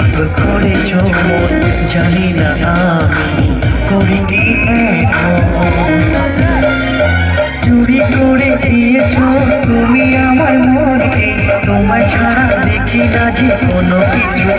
পাগল করেছ মন জানি না আমি করি কি চুরি করে দিয়েছ তুমি আমার মনকে তোমায় ছাড়া দেখি না যে কোনো কিছু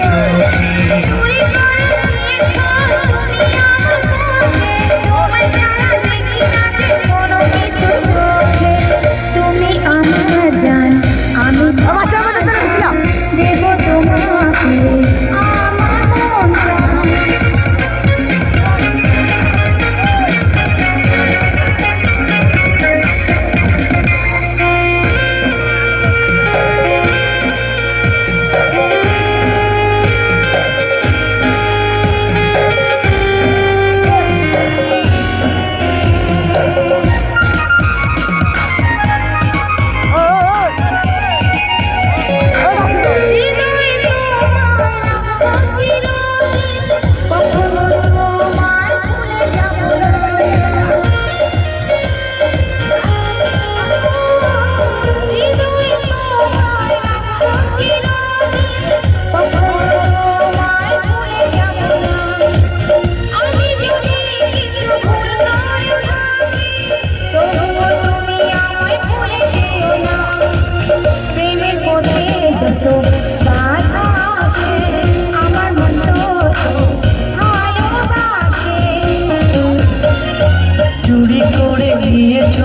চুরি করে নিয়েছ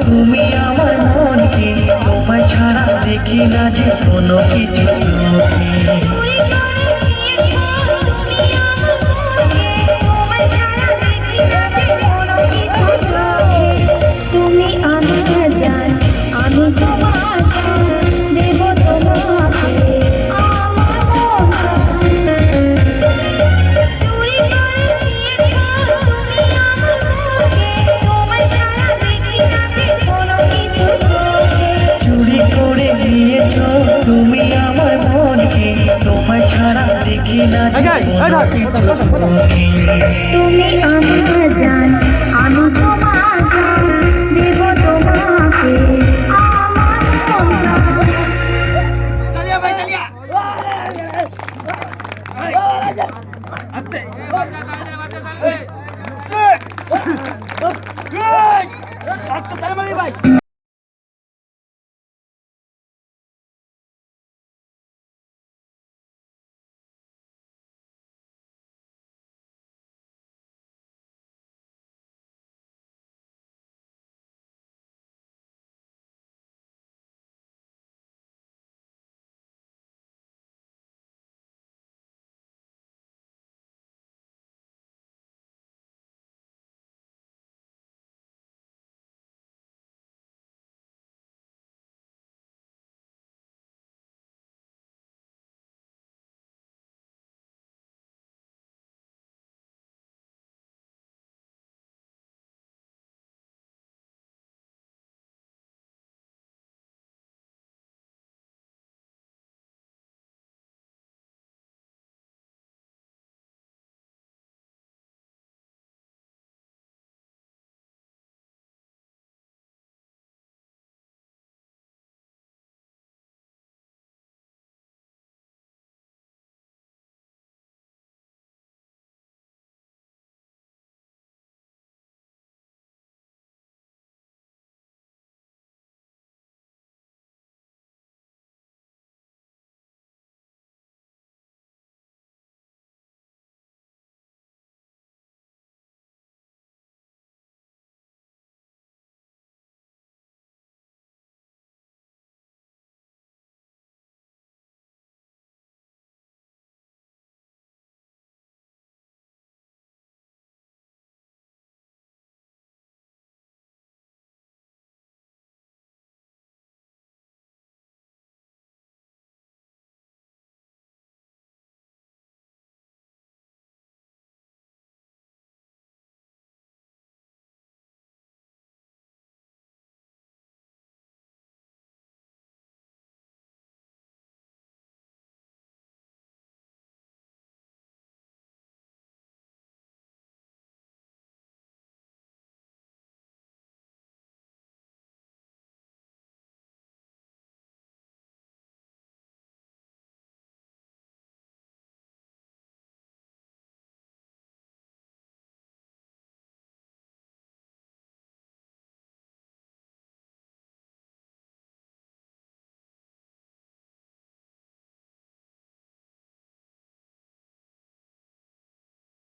তুমি আমার মনকে তোমায় ছাড়া দেখি না যে কোনো কিছু তুমি আমার জান আমি তোমার দেব তোমাকে তুমি আমার মনকে তোমায় ছাড়া দেখি না তুমি আমার জান আমি তোমার দেব তোমাকে ভাই